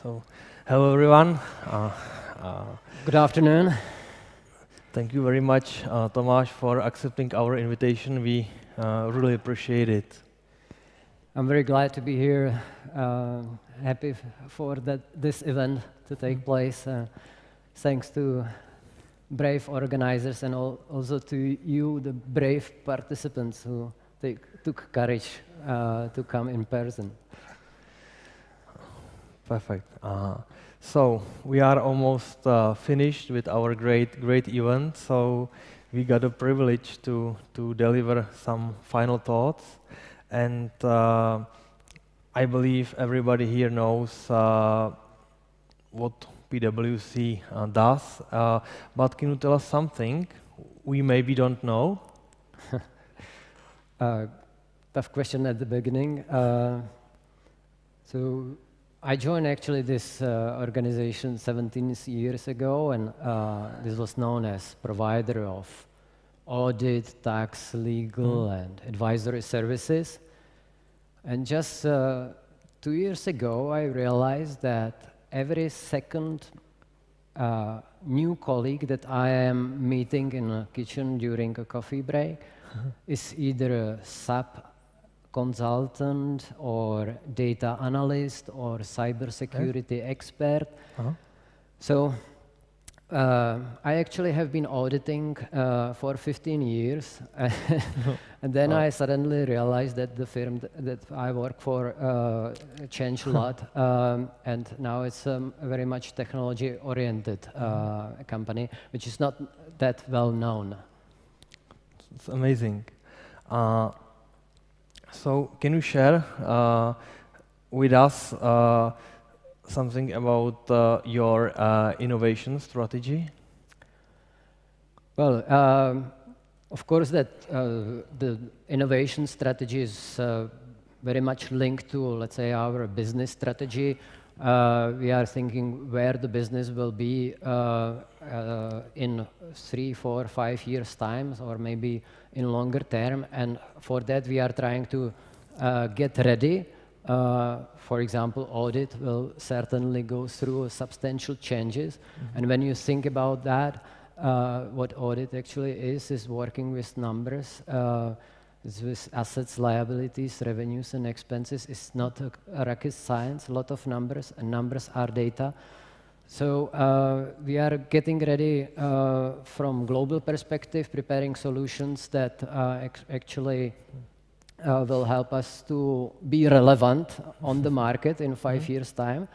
So, hello everyone. Good afternoon. Thank you very much, Tomáš, for accepting our invitation. We really appreciate it. I'm very glad to be here. Happy for this event to take place. Thanks to brave organizers and also to you, the brave participants who took courage to come in person. Perfect. So we are almost finished with our great event. So we got a privilege to deliver some final thoughs, and I believe everybody here knows what PwC does. But can you tell us something we maybe don't know? Tough question at the beginning. So I joined actually this organization 17 years ago, and this was known as provider of audit, tax, legal, and advisory services. And just 2 years ago, I realized that every second new colleague that I am meeting in a kitchen during a coffee break is either a SAP consultant or data analyst or cybersecurity expert. So I actually have been auditing for 15 years, and then I suddenly realized that the firm that I work for changed a lot, and now it's a very much technology-oriented company, which is not that well known. It's amazing. So can you share with us something about your innovation strategy? Well, of course that the innovation strategy is very much linked to, let's say, our business strategy. We are thinking where the business will be in 3, 4, 5 years' time, or maybe in longer term, and for that we are trying to get ready. For example, audit will certainly go through substantial changes, and when you think about that, what audit actually is working with numbers, is with assets, liabilities, revenues, and expenses. It's not a rocket science, a lot of numbers, and numbers are data. So we are getting ready from global perspective, preparing solutions that actually will help us to be relevant on the market in 5 years' time.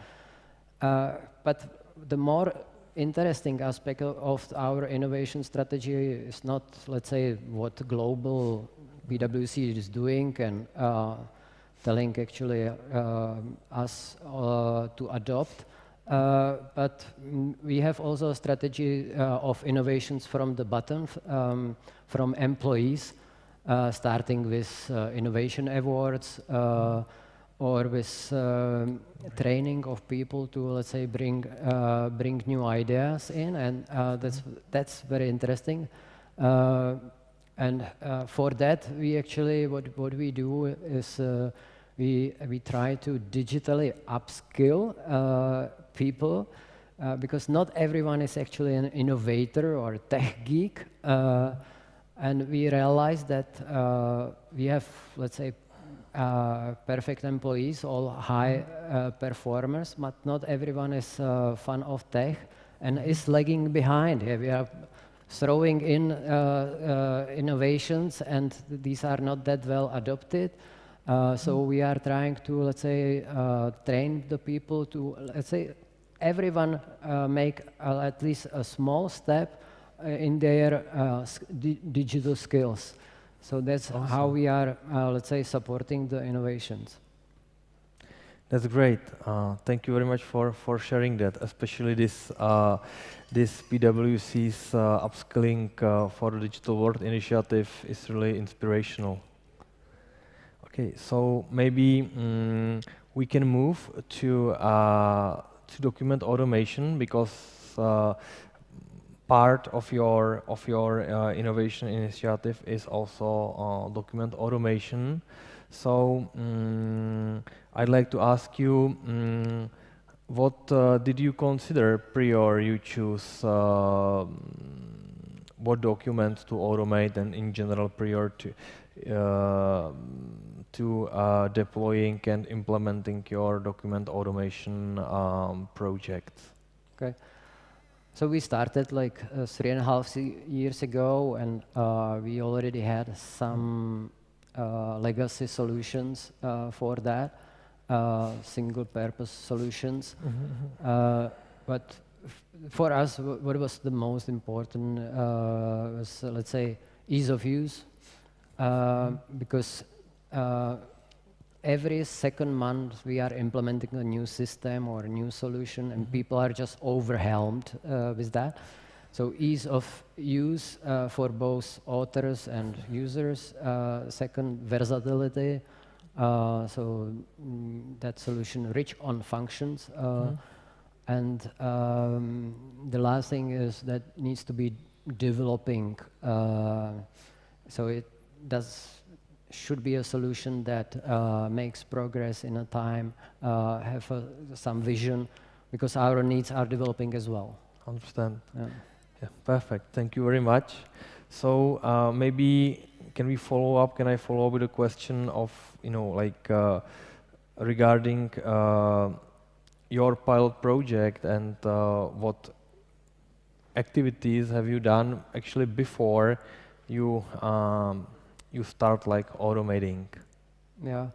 But the more interesting aspect of our innovation strategy is not, let's say, what global PwC is doing and telling actually us to adopt. But we have also a strategy of innovations from the bottom, from employees, starting with innovation awards or with training of people to, let's say, bring new ideas in, and that's very interesting. And for that, we actually what we do is we try to digitally upskill people, because not everyone is actually an innovator or tech geek, and we realize that we have, let's say, perfect employees, all high performers, but not everyone is fan of tech and is lagging behind. We are throwing in innovations, and these are not that well adopted. So we are trying to, let's say, train the people to, let's say, everyone make at least a small step in their digital skills. So that's awesome. How we are, let's say, supporting the innovations. That's great. Thank you very much for sharing that. Especially this PwC's upskilling for the Digital World initiative is really inspirational. Okay, so maybe we can move to document automation, because part of your innovation initiative is also document automation. So I'd like to ask you, what did you consider prior you choose what documents to automate and in general prior to deploying and implementing your document automation projects? Okay. So we started like 3.5 years ago, and we already had some legacy solutions for that, single-purpose solutions. But for us, what was the most important was, let's say, ease of use, because every second month we are implementing a new system or a new solution, and people are just overwhelmed with that. So ease of use for both authors and users. Second, versatility. So that solution rich on functions. And the last thing is that needs to be developing. So it should be a solution that makes progress in a time, have some vision, because our needs are developing as well. Understand. Yeah, perfect. Thank you very much. So maybe can I follow up with a question of, regarding your pilot project, and what activities have you done actually before you start like automating? Yeah,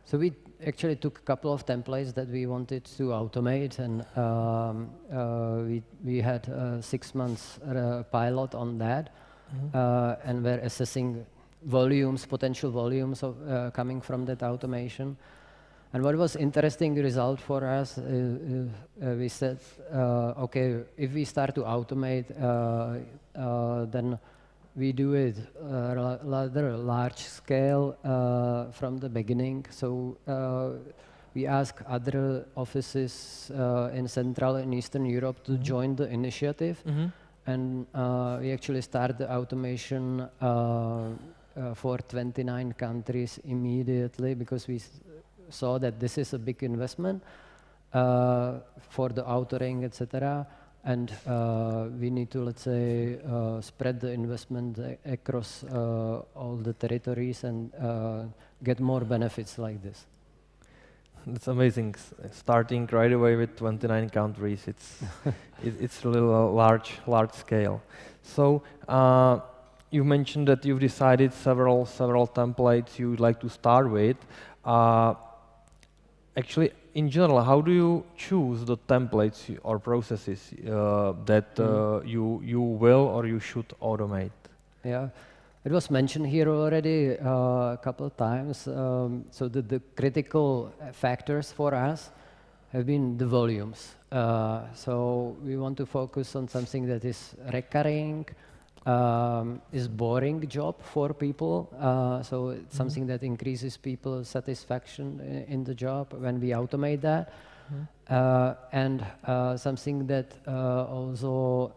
so we actually took a couple of templates that we wanted to automate, and we had 6 months pilot on that, and we're assessing potential volumes of coming from that automation. And what was interesting result for us, we said, okay, if we start to automate, then we do it rather large scale from the beginning. So we ask other offices in Central and Eastern Europe to join the initiative, and we actually started the automation for 29 countries immediately, because we saw that this is a big investment for the authoring, etc. And we need to, let's say, spread the investment across all the territories and get more benefits like this. That's amazing. Starting right away with 29 countries, it's really a large scale. So you mentioned that you've decided several templates you would like to start with. Actually, in general, how do you choose the templates or processes that you will or you should automate? Yeah, it was mentioned here already a couple of times. So the critical factors for us have been the volumes. So we want to focus on something that is recurring, is boring job for people. So it's something that increases people's satisfaction in the job when we automate that. And something that also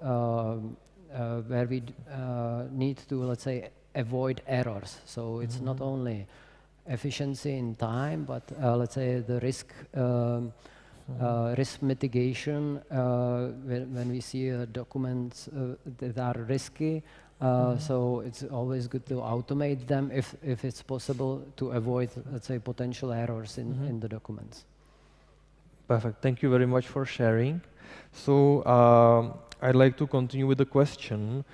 where we need to, let's say, avoid errors. So it's not only efficiency in time, but let's say the risk mitigation when we see documents that are risky. So it's always good to automate them if it's possible, to avoid, let's say, potential errors in the documents. Perfect. Thank you very much for sharing. So I'd like to continue with the question.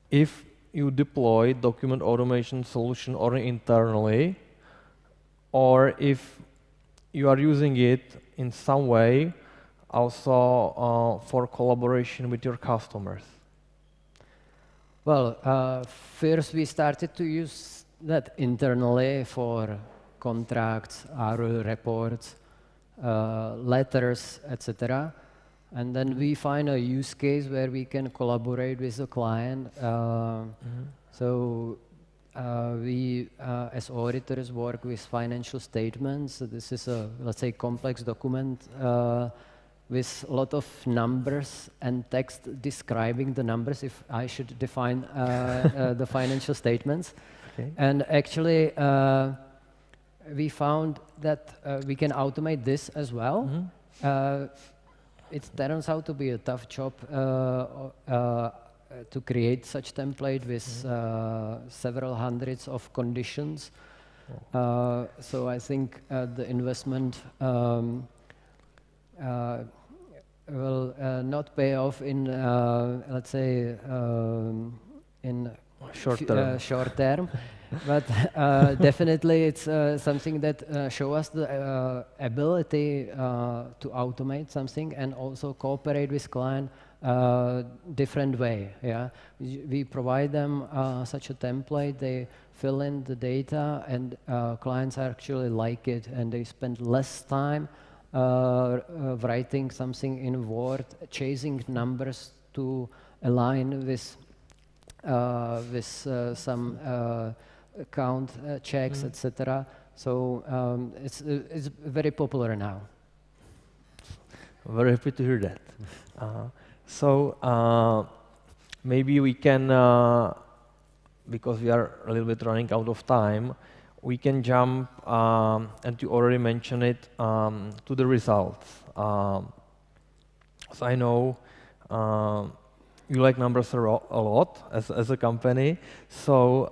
If you deploy document automation solution only internally, or if you are using it in some way also for collaboration with your customers? Well, first we started to use that internally for contracts, RO reports, letters, etc. And then we find a use case where we can collaborate with the client. So we, as auditors, work with financial statements. So this is a, let's say, complex document with a lot of numbers and text describing the numbers, if I should define the financial statements. Okay. And actually, we found that we can automate this as well. It turns out to be a tough job to create such template with several hundreds of conditions. So I think the investment will not pay off in, let's say, in short term. But definitely it's something that shows us the ability to automate something and also cooperate with client different way. Yeah, we provide them such a template, they fill in the data, and clients actually like it, and they spend less time writing something in Word, chasing numbers to align with some account checks, etc. So it's very popular now. Very happy to hear that. So maybe we can, because we are a little bit running out of time, we can jump, and you already mentioned it, to the results. So I know you like numbers a lot as a company. So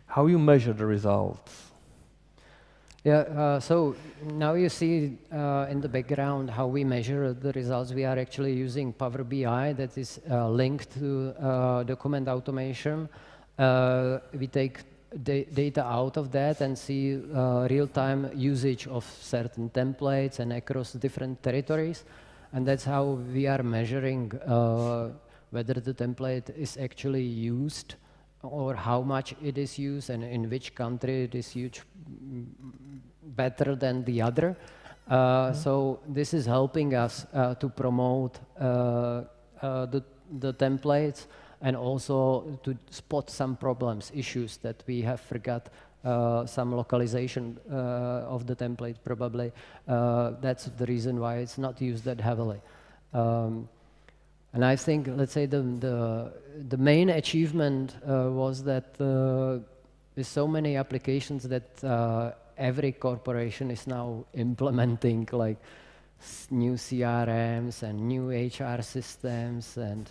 how you measure the results? Yeah, so now you see in the background how we measure the results. We are actually using Power BI that is linked to document automation. We take data out of that and see real-time usage of certain templates and across different territories. And that's how we are measuring whether the template is actually used or how much it is used and in which country it is used better than the other. So this is helping us to promote the templates and also to spot some problems, issues that we have forgot, some localization of the template probably. That's the reason why it's not used that heavily. And I think, let's say, the main achievement was that with so many applications that every corporation is now implementing, like new CRMs and new HR systems and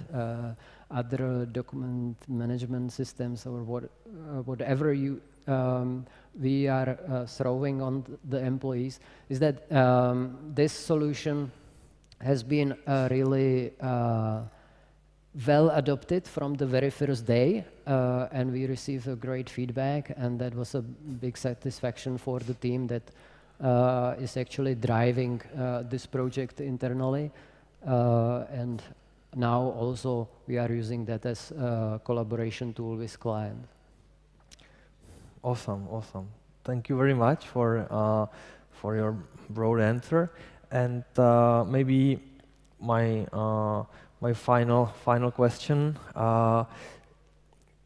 other document management systems or whatever we are throwing on the employees, is that this solution has been really well adopted from the very first day, and we received a great feedback, and that was a big satisfaction for the team that is actually driving this project internally, and now also we are using that as a collaboration tool with client. Awesome, awesome. Thank you very much for your broad answer. And maybe my final question. Can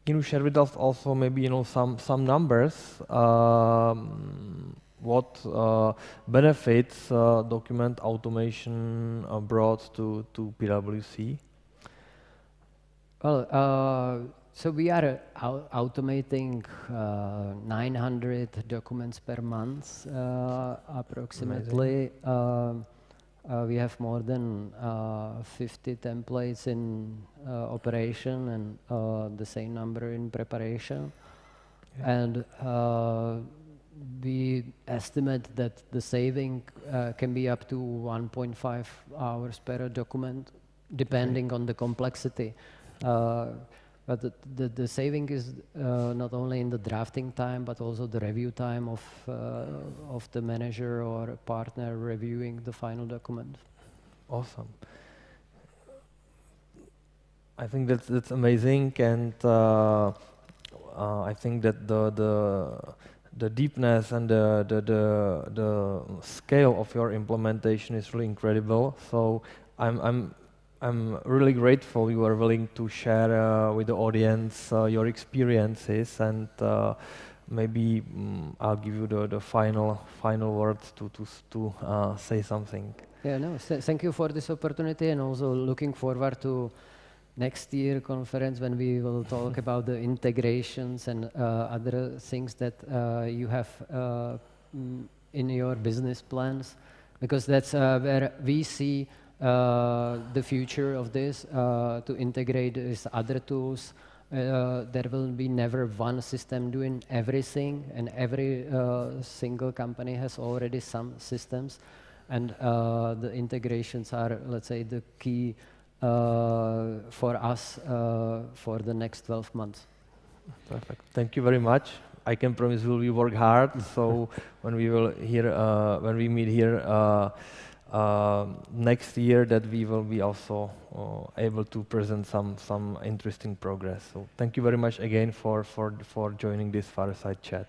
you share with us also maybe some numbers? What benefits document automation brought to PwC? Well, so we are automating 900 documents per month, approximately. We have more than 50 templates in operation and the same number in preparation. Okay. And we estimate that the saving can be up to 1.5 hours per document, depending on the complexity. But the saving is not only in the drafting time, but also the review time of the manager or partner reviewing the final document. Awesome. I think that's amazing, and I think that the deepness and the scale of your implementation is really incredible. So I'm really grateful you are willing to share with the audience your experiences, and maybe I'll give you the final words to say something. Yeah, no, thank you for this opportunity, and also looking forward to next year conference when we will talk about the integrations and other things that you have in your business plans, because that's where we see the future of this, to integrate with other tools. There will be never one system doing everything, and every single company has already some systems, and the integrations are, let's say, the key for us for the next 12 months. Perfect. Thank you very much. I can promise we will work hard. So when we meet here next year, that we will be also able to present some interesting progress. So thank you very much again for joining this Fireside chat.